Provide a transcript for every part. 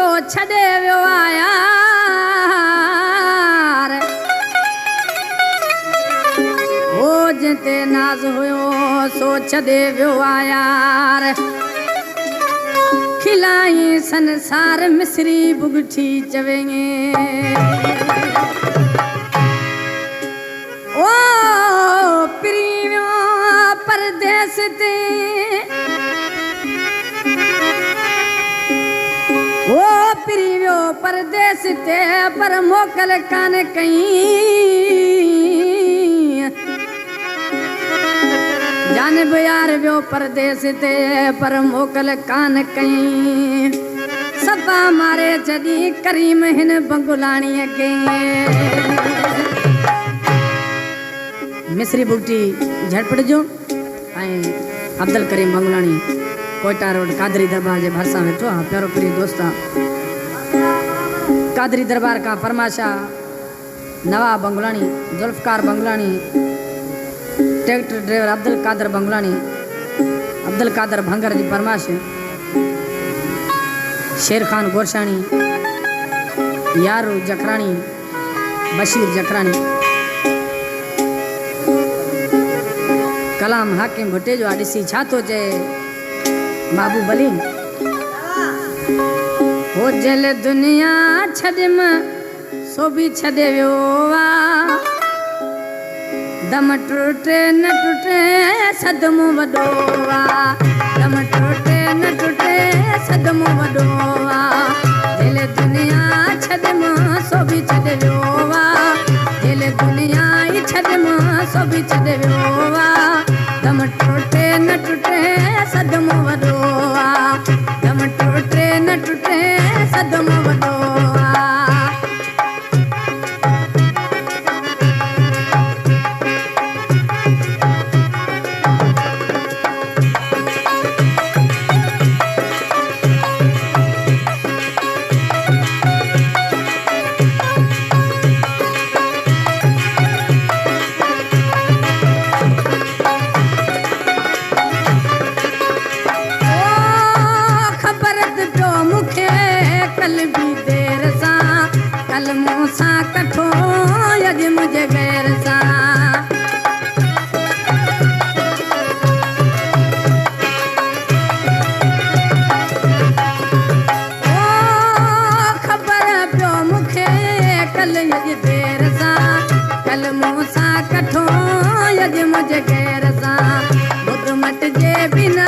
सो छॾे वियो आया ओ जिते नाज़ हुयो सो छॾे वियो आया खिलाई संसार मिसरी बुगठी चवेंगे ओ प्रियो परदेस ते ओ प्रियो परदेस ते पर मोकल कान कहीं जान यार वियो परदेस ते पर मोकल कान कहीं सफ़ा मारे जॾी करीम हिन बंगुलाणीअ खे मिसरी बुगटी झटपट जो अब्दुल करीम बंगुलाणी कोयटा रोड कादरी दरबार के भरसा वेठो आहे प्यारो प्रिय दोस्त कादरी दरबार का फरमाशा नवाब बंगुलाणी जुल्फकार बंगुलाणी ट्रैक्टर ड्राइवर अब्दुल कादर बंगुलाणी अब्दुल कादर भंगर की फरमाश शेर खान गोरशाणी यारू जखराणी बशीर जखराणी कलाम हाकिम भुट्टेजो ॾिसी छा थो चए बाबूबली हो जल दुनिया छॾम सो भी छॾे वियो आहे दम टुटे न टुटे सदमो वॾो आहे दम टुटे न टुटे सदमो वॾो आहे दिल दुनिया छॾम सो भी छॾे वियो आहे दिल दुनिया ई छॾम सो भी छॾे वियो आहे दम टुटे न टुटे सदमो वॾो आहे दम टुटे न टुटे सदमो वॾो आहे कल भी देर सा कल मूसा कठो यज मुझे गैर सा ओ खबर पियो मुखे कल यज देर सा कल मूसा कठो यज मुझे गैर सा बुध मट जे बिना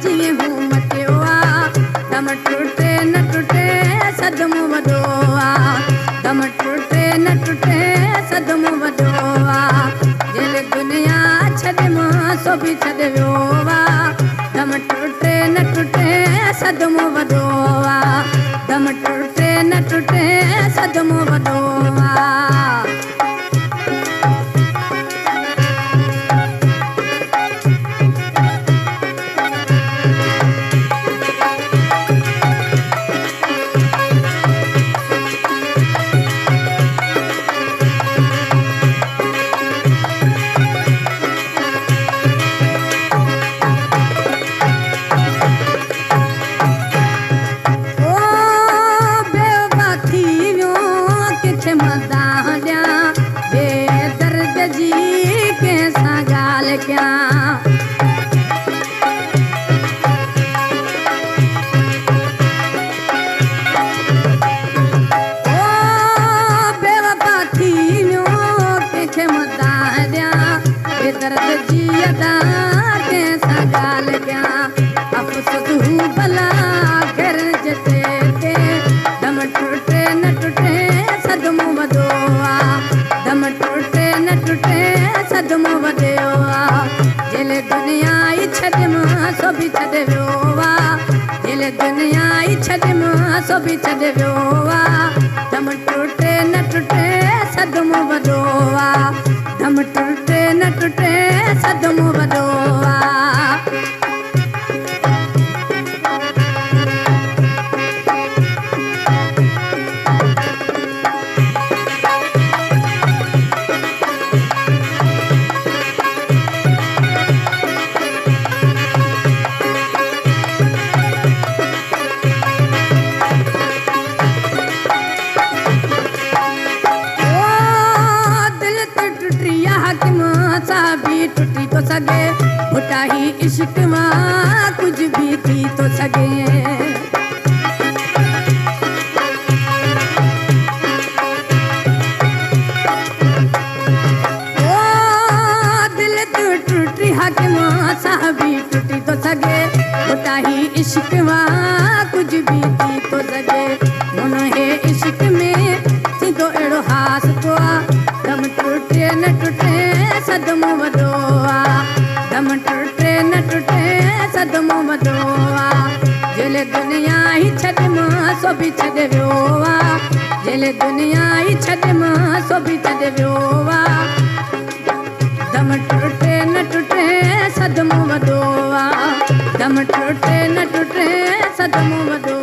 जीअं हूं मटियो आहे दम टुटे न टुटे सदमो वॾो आहे दम टुटे न टुटे सदमो वॾो आहे दिल दुनिया छॾम सो भी छॾे वियो आहे दम टुटे न टुटे सदमो वॾो आहे दम टुटे न टुटे सदमो वॾो आहे क्या ओ बेवफा थी वियो कंहिंखे मदा ॾियां बेदर्द जी अदा कंहिंसां ॻाल्हि कयां अफ़सोस हू भला घर जिते के दम टुटे न टुटे सदमो वॾो आहे दम टुटे न टुटे सदमो वॾो आहे दिल दुनिया ई छॾम सो भी छॾे वियो आहे दिल दुनिया ई छॾम सो भी छॾे वियो आहे दम टुटे न टुटे सदमो वॾो आहे दम टुटे न टुटे सदमो वॾो आहे बि टुटी थो सघे पुटा ही इश्क मां कुझु बि थी थो सघे सां बि टुटी थो सघे पुटा ही इश्क मां कुझु बि थी थो सघे हुन हे इश्क में थींदो अहिड़ो हास थो आहे दम टुटे न टुटे सदमो वॾो आहे दम टुटे न टुटे सदमो वॾो आहे जेले दुनिया ई छॾियमि सो बि छॾे वियो आहे जेले दुनिया ई छॾियमि सो बि छॾे वियो आहे दम टुटे न टुटे सदमो वॾो आहे दम टुटे न टुटे सदमो वॾो